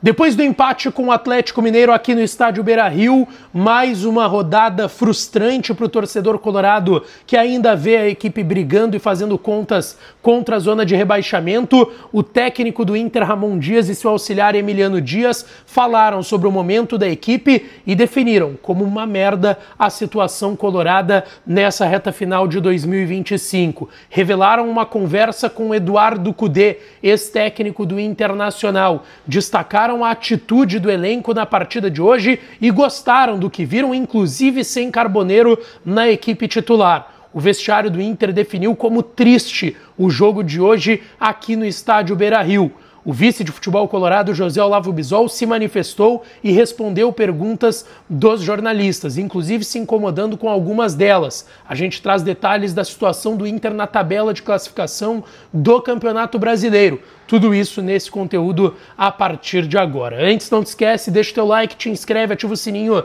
Depois do empate com o Atlético Mineiro aqui no estádio Beira-Rio, mais uma rodada frustrante para o torcedor colorado que ainda vê a equipe brigando e fazendo contas contra a zona de rebaixamento. O técnico do Inter, Ramon Dias, e seu auxiliar Emiliano Dias falaram sobre o momento da equipe e definiram como uma merda a situação colorada nessa reta final de 2025. Revelaram uma conversa com Eduardo Cudê, ex-técnico do Internacional. Destacaram a atitude do elenco na partida de hoje e gostaram do que viram, inclusive sem Carboneiro na equipe titular. O vestiário do Inter definiu como triste o jogo de hoje aqui no estádio Beira-Rio. O vice de futebol colorado, José Olavo Bisol, se manifestou e respondeu perguntas dos jornalistas, inclusive se incomodando com algumas delas. A gente traz detalhes da situação do Inter na tabela de classificação do Campeonato Brasileiro. Tudo isso nesse conteúdo a partir de agora. Antes, não te esquece, deixa o teu like, te inscreve, ativa o sininho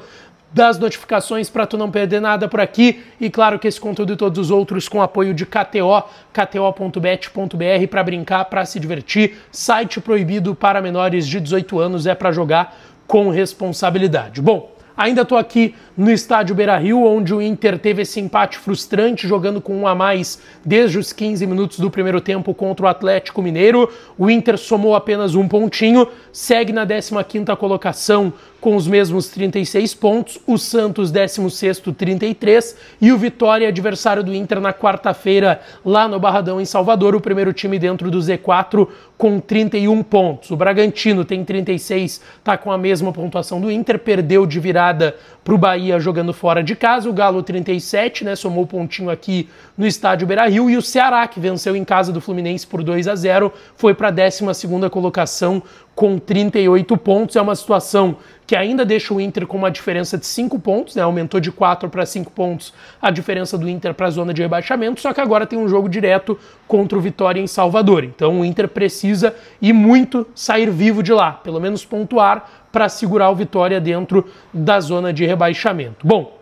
das notificações para tu não perder nada por aqui. E claro que esse conteúdo e todos os outros com apoio de KTO, kto.bet.br, para brincar, para se divertir. Site proibido para menores de 18 anos, é para jogar com responsabilidade. Bom, ainda estou aqui no estádio Beira-Rio, onde o Inter teve esse empate frustrante, jogando com um a mais desde os 15 minutos do primeiro tempo contra o Atlético Mineiro. O Inter somou apenas um pontinho, segue na 15ª colocação com os mesmos 36 pontos, o Santos 16º, 33, e o Vitória, adversário do Inter, na quarta-feira, lá no Barradão, em Salvador, o primeiro time dentro do Z4, com 31 pontos. O Bragantino tem 36, está com a mesma pontuação do Inter, perdeu de virada para o Bahia jogando fora de casa. O Galo 37, né, somou pontinho aqui no estádio Beira-Rio, e o Ceará, que venceu em casa do Fluminense por 2-0, foi para a 12ª colocação com 38 pontos. É uma situação que ainda deixa o Inter com uma diferença de 5 pontos, né? Aumentou de 4 para 5 pontos a diferença do Inter para a zona de rebaixamento, só que agora tem um jogo direto contra o Vitória em Salvador. Então o Inter precisa e muito sair vivo de lá, pelo menos pontuar para segurar o Vitória dentro da zona de rebaixamento. Bom,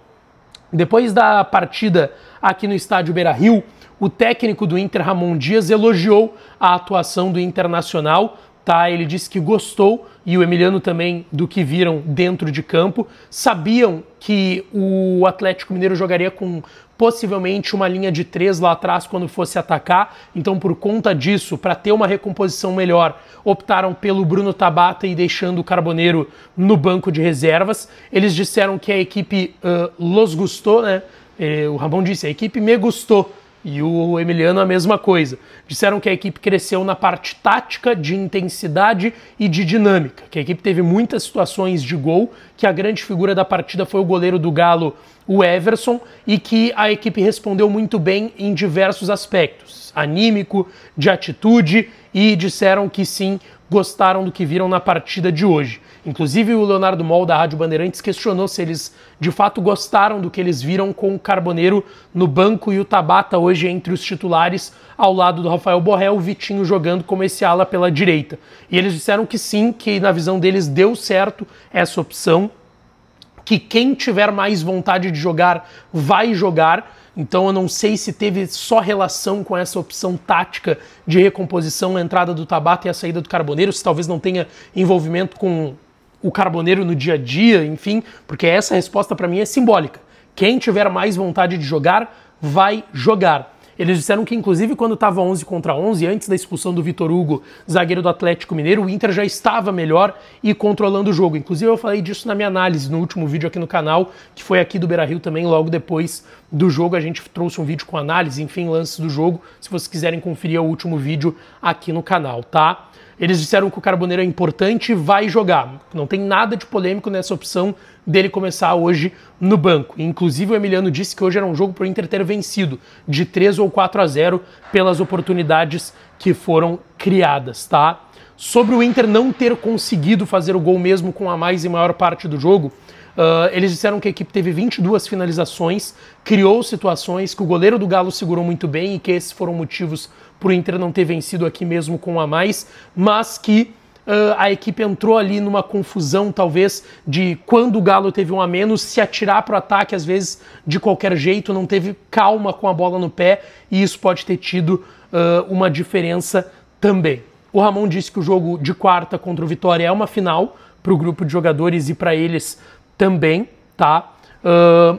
depois da partida aqui no estádio Beira-Rio, o técnico do Inter, Ramon Dias, elogiou a atuação do Internacional. Ele disse que gostou, e o Emiliano também, do que viram dentro de campo. Sabiam que o Atlético Mineiro jogaria com possivelmente uma linha de 3 lá atrás quando fosse atacar, então por conta disso, para ter uma recomposição melhor, optaram pelo Bruno Tabata e deixando o Carboneiro no banco de reservas. Eles disseram que a equipe los gustou, né? O Ramon disse, a equipe me gustou. E o Emiliano a mesma coisa. Disseram que a equipe cresceu na parte tática, de intensidade e de dinâmica, que a equipe teve muitas situações de gol, que a grande figura da partida foi o goleiro do Galo, o Everson, e que a equipe respondeu muito bem em diversos aspectos, anímico, de atitude, e disseram que sim, gostaram do que viram na partida de hoje. Inclusive o Leonardo Moll, da Rádio Bandeirantes, questionou se eles de fato gostaram do que eles viram com o Carboneiro no banco e o Tabata hoje entre os titulares, ao lado do Rafael Borrell, o Vitinho jogando como esse ala pela direita. E eles disseram que sim, que na visão deles deu certo essa opção, que quem tiver mais vontade de jogar vai jogar. Então eu não sei se teve só relação com essa opção tática de recomposição, a entrada do Tabata e a saída do Carboneiro, se talvez não tenha envolvimento com o Carboneiro no dia a dia, enfim, porque essa resposta para mim é simbólica. Quem tiver mais vontade de jogar, vai jogar. Eles disseram que, inclusive, quando estava 11 contra 11, antes da expulsão do Vitor Hugo, zagueiro do Atlético Mineiro, o Inter já estava melhor e controlando o jogo. Inclusive, eu falei disso na minha análise, no último vídeo aqui no canal, que foi aqui do Beira-Rio também, logo depois do jogo. A gente trouxe um vídeo com análise, enfim, lances do jogo. Se vocês quiserem conferir o último vídeo aqui no canal, tá? Eles disseram que o Carboneiro é importante e vai jogar. Não tem nada de polêmico nessa opção dele começar hoje no banco. Inclusive o Emiliano disse que hoje era um jogo para o Inter ter vencido de 3 ou 4-0 pelas oportunidades que foram criadas, tá? Sobre o Inter não ter conseguido fazer o gol mesmo com a mais em maior parte do jogo, eles disseram que a equipe teve 22 finalizações, criou situações, que o goleiro do Galo segurou muito bem e que esses foram motivos para o Inter não ter vencido aqui mesmo com a mais, mas que a equipe entrou ali numa confusão, talvez, de quando o Galo teve um a menos, se atirar para o ataque, às vezes, de qualquer jeito, não teve calma com a bola no pé, e isso pode ter tido uma diferença também. O Ramon disse que o jogo de quarta contra o Vitória é uma final para o grupo de jogadores e para eles também, tá?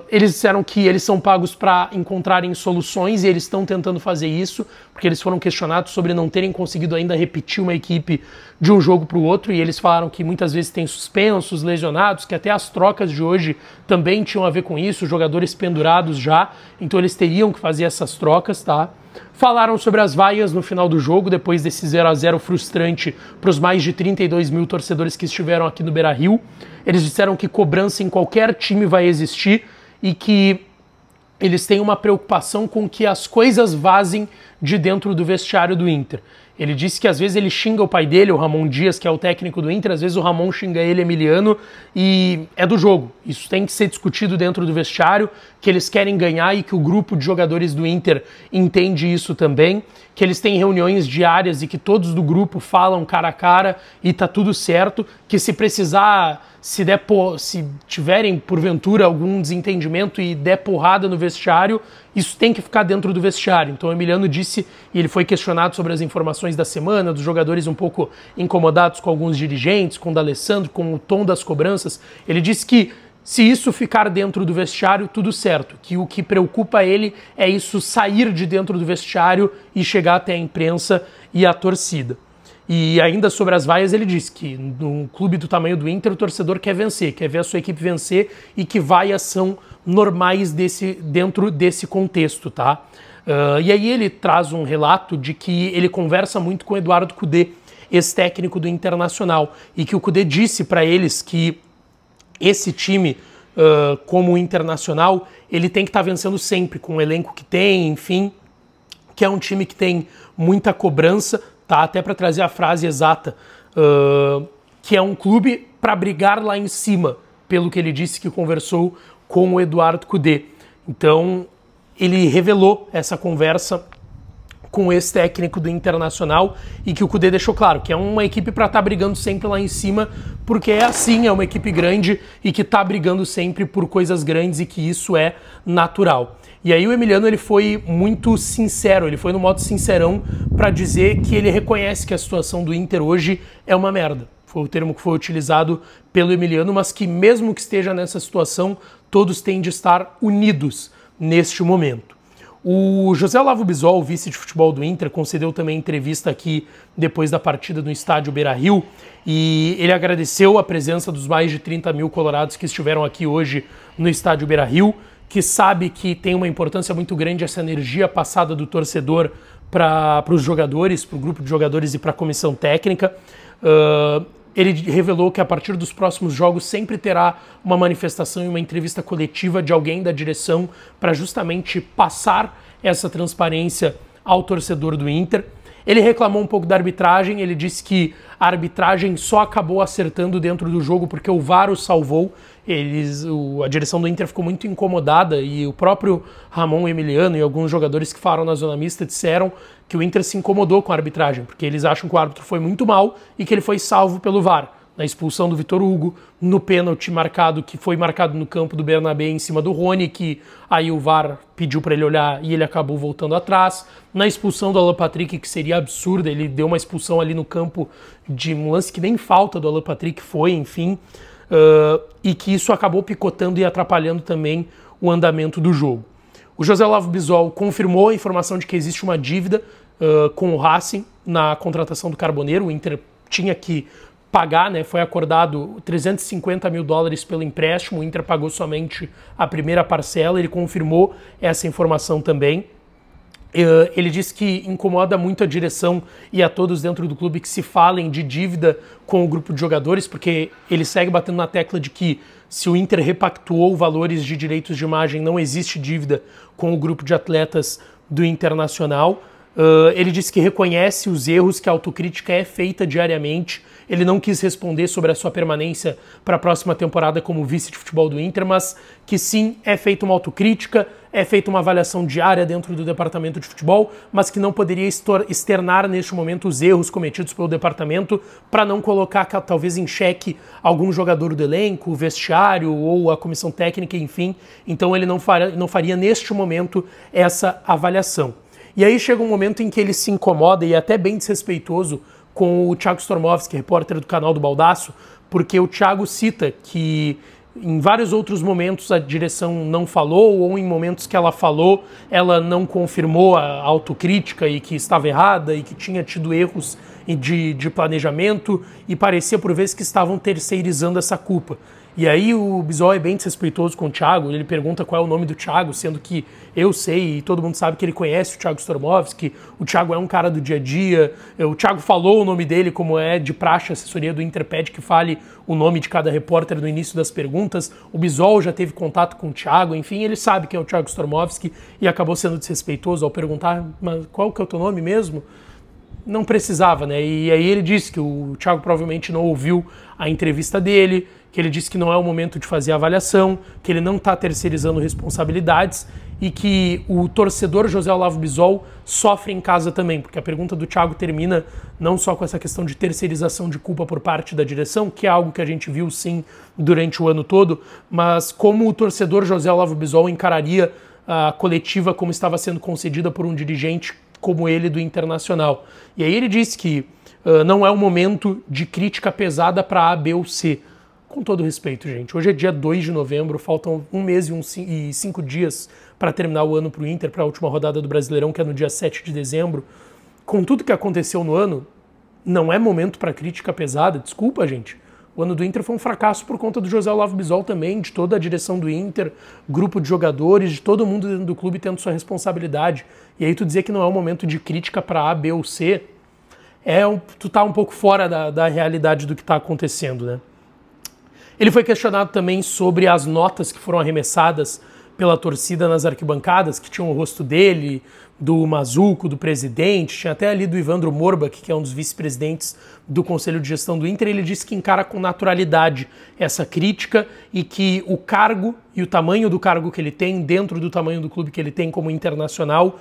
Eles disseram que eles são pagos para encontrarem soluções e eles estão tentando fazer isso, porque eles foram questionados sobre não terem conseguido ainda repetir uma equipe de um jogo para o outro, e eles falaram que muitas vezes tem suspensos, lesionados, que até as trocas de hoje também tinham a ver com isso, jogadores pendurados já, então eles teriam que fazer essas trocas, tá? Falaram sobre as vaias no final do jogo, depois desse 0-0 frustrante para os mais de 32 mil torcedores que estiveram aqui no Beira-Rio. Eles disseram que cobrança em qualquer time vai existir e que eles têm uma preocupação com que as coisas vazem de dentro do vestiário do Inter. Ele disse que às vezes ele xinga o pai dele, o Ramon Dias, que é o técnico do Inter, às vezes o Ramon xinga ele, Emiliano, e é do jogo. Isso tem que ser discutido dentro do vestiário, que eles querem ganhar e que o grupo de jogadores do Inter entende isso também, que eles têm reuniões diárias e que todos do grupo falam cara a cara e tá tudo certo, que se precisar, se tiverem porventura algum desentendimento e der porrada no vestiário, isso tem que ficar dentro do vestiário. Então o Emiliano disse, e ele foi questionado sobre as informações da semana, dos jogadores um pouco incomodados com alguns dirigentes, com o D'Alessandro, com o tom das cobranças, ele disse que se isso ficar dentro do vestiário, tudo certo, que o que preocupa ele é isso sair de dentro do vestiário e chegar até a imprensa e a torcida. E ainda sobre as vaias, ele disse que num clube do tamanho do Inter, o torcedor quer vencer, quer ver a sua equipe vencer e que vaias são normais dentro desse contexto, tá? E aí ele traz um relato de que ele conversa muito com o Eduardo Cudê, ex-técnico do Internacional, e que o Cudê disse para eles que esse time, como o Internacional, ele tem que estar vencendo sempre, com o elenco que tem, enfim, que é um time que tem muita cobrança, tá? Até para trazer a frase exata, que é um clube para brigar lá em cima, pelo que ele disse que conversou com o Eduardo Cudê. Então, ele revelou essa conversa com o ex-técnico do Internacional e que o Cudê deixou claro que é uma equipe para estar brigando sempre lá em cima, porque é assim, é uma equipe grande e que está brigando sempre por coisas grandes e que isso é natural. E aí o Emiliano ele foi muito sincero, ele foi no modo sincerão para dizer que ele reconhece que a situação do Inter hoje é uma merda. Foi o termo que foi utilizado pelo Emiliano, mas que mesmo que esteja nessa situação, todos têm de estar unidos neste momento. O José Olavo Bisol, vice de futebol do Inter, concedeu também entrevista aqui depois da partida no estádio Beira-Rio e ele agradeceu a presença dos mais de 30 mil colorados que estiveram aqui hoje no estádio Beira-Rio, que sabe que tem uma importância muito grande essa energia passada do torcedor para os jogadores, para o grupo de jogadores e para a comissão técnica. Ele revelou que a partir dos próximos jogos sempre terá uma manifestação e uma entrevista coletiva de alguém da direção para justamente passar essa transparência ao torcedor do Inter. Ele reclamou um pouco da arbitragem, ele disse que a arbitragem só acabou acertando dentro do jogo porque o VAR o salvou. A direção do Inter ficou muito incomodada e o próprio Ramon Emiliano e alguns jogadores que falaram na zona mista disseram que o Inter se incomodou com a arbitragem, porque eles acham que o árbitro foi muito mal e que ele foi salvo pelo VAR. Na expulsão do Vitor Hugo, no pênalti que foi marcado no campo do Bernabé em cima do Rony, que aí o VAR pediu para ele olhar e ele acabou voltando atrás. Na expulsão do Alan Patrick, que seria absurda, ele deu uma expulsão ali no campo de um lance que nem falta do Alan Patrick foi, enfim, e que isso acabou picotando e atrapalhando também o andamento do jogo. O José Olavo Bisol confirmou a informação de que existe uma dívida com o Racing na contratação do Carboneiro. O Inter tinha que pagar, né? Foi acordado 350 mil dólares pelo empréstimo, o Inter pagou somente a primeira parcela, ele confirmou essa informação também. Ele disse que incomoda muito a direção e a todos dentro do clube que se falem de dívida com o grupo de jogadores, porque ele segue batendo na tecla de que se o Inter repactuou valores de direitos de imagem, não existe dívida com o grupo de atletas do Internacional. Ele disse que reconhece os erros, que a autocrítica é feita diariamente. Ele não quis responder sobre a sua permanência para a próxima temporada como vice de futebol do Inter, mas que sim, é feita uma autocrítica, é feita uma avaliação diária dentro do departamento de futebol, mas que não poderia externar neste momento os erros cometidos pelo departamento para não colocar talvez em xeque algum jogador do elenco, o vestiário ou a comissão técnica, enfim. Então ele não faria neste momento essa avaliação. E aí chega um momento em que ele se incomoda e é até bem desrespeitoso com o Thiago Stormovski, repórter do canal do Baldaço, porque o Thiago cita que em vários outros momentos a direção não falou, ou em momentos que ela falou, ela não confirmou a autocrítica e que estava errada e que tinha tido erros de planejamento e parecia por vezes que estavam terceirizando essa culpa. E aí o Bisol é bem desrespeitoso com o Thiago, ele pergunta qual é o nome do Thiago, sendo que eu sei e todo mundo sabe que ele conhece o Thiago Stormovski, o Thiago é um cara do dia a dia, o Thiago falou o nome dele como é de praxe, a assessoria do Inter pede que fale o nome de cada repórter no início das perguntas, o Bisol já teve contato com o Thiago, enfim, ele sabe quem é o Thiago Stormovski e acabou sendo desrespeitoso ao perguntar, mas qual que é o teu nome mesmo? Não precisava, né? E aí ele disse que o Thiago provavelmente não ouviu a entrevista dele, que ele disse que não é o momento de fazer avaliação, que ele não está terceirizando responsabilidades e que o torcedor José Olavo Bisol sofre em casa também, porque a pergunta do Thiago termina não só com essa questão de terceirização de culpa por parte da direção, que é algo que a gente viu sim durante o ano todo, mas como o torcedor José Olavo Bisol encararia a coletiva como estava sendo concedida por um dirigente como ele do Internacional. E aí ele disse que não é um momento de crítica pesada para A, B ou C. Com todo respeito, gente, hoje é dia 2 de novembro, faltam 1 mês e 5 dias para terminar o ano para o Inter, para a última rodada do Brasileirão, que é no dia 7 de dezembro. Com tudo que aconteceu no ano, não é momento para crítica pesada, desculpa, gente. O ano do Inter foi um fracasso por conta do José Olavo Bisol também, de toda a direção do Inter, grupo de jogadores, de todo mundo dentro do clube tendo sua responsabilidade. E aí tu dizer que não é um momento de crítica para A, B ou C, tu tá um pouco fora da realidade do que está acontecendo, né? Ele foi questionado também sobre as notas que foram arremessadas pela torcida nas arquibancadas, que tinham o rosto dele, do Mazuco, do presidente, tinha até ali do Ivandro Morbach, que é um dos vice-presidentes do Conselho de Gestão do Inter. Ele disse que encara com naturalidade essa crítica e que o cargo e o tamanho do cargo que ele tem, dentro do tamanho do clube que ele tem como internacional,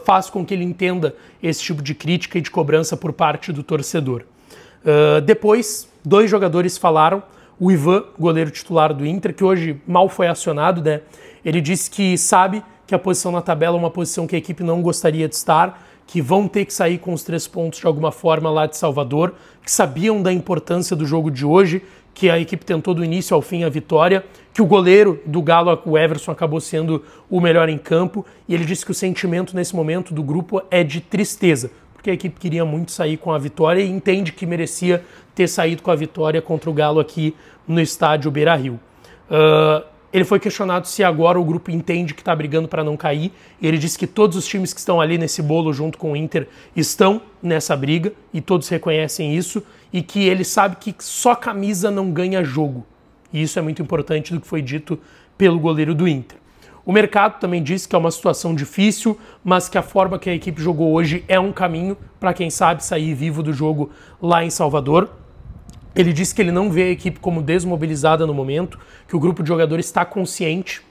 faz com que ele entenda esse tipo de crítica e de cobrança por parte do torcedor. Depois, 2 jogadores falaram. O Ivan, goleiro titular do Inter, que hoje mal foi acionado, né? Ele disse que sabe que a posição na tabela é uma posição que a equipe não gostaria de estar, que vão ter que sair com os 3 pontos de alguma forma lá de Salvador, que sabiam da importância do jogo de hoje, que a equipe tentou do início ao fim a vitória, que o goleiro do Galo, o Everson, acabou sendo o melhor em campo, e ele disse que o sentimento nesse momento do grupo é de tristeza, porque a equipe queria muito sair com a vitória e entende que merecia ter saído com a vitória contra o Galo aqui no estádio Beira-Rio. Ele foi questionado se agora o grupo entende que está brigando para não cair. Ele disse que todos os times que estão ali nesse bolo junto com o Inter estão nessa briga e todos reconhecem isso e que ele sabe que só camisa não ganha jogo. E isso é muito importante do que foi dito pelo goleiro do Inter. O mercado também disse que é uma situação difícil, mas que a forma que a equipe jogou hoje é um caminho para quem sabe sair vivo do jogo lá em Salvador. Ele disse que ele não vê a equipe como desmobilizada no momento, que o grupo de jogadores está consciente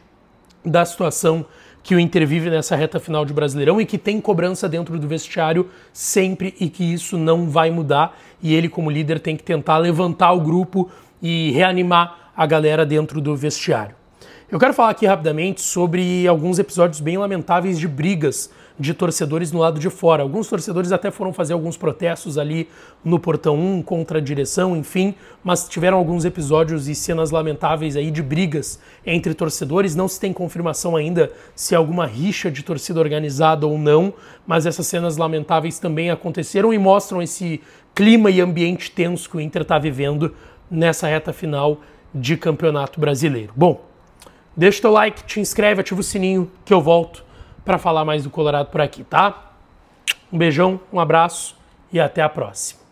da situação que o Inter vive nessa reta final de Brasileirão e que tem cobrança dentro do vestiário sempre e que isso não vai mudar. E ele, como líder, tem que tentar levantar o grupo e reanimar a galera dentro do vestiário. Eu quero falar aqui rapidamente sobre alguns episódios bem lamentáveis de brigas de torcedores no lado de fora. Alguns torcedores até foram fazer alguns protestos ali no Portão 1 contra a direção, enfim, mas tiveram alguns episódios e cenas lamentáveis aí de brigas entre torcedores. Não se tem confirmação ainda se é alguma rixa de torcida organizada ou não, mas essas cenas lamentáveis também aconteceram e mostram esse clima e ambiente tenso que o Inter está vivendo nessa reta final de Campeonato Brasileiro. Bom, deixa o teu like, te inscreve, ativa o sininho que eu volto para falar mais do Colorado por aqui, tá? Um beijão, um abraço e até a próxima.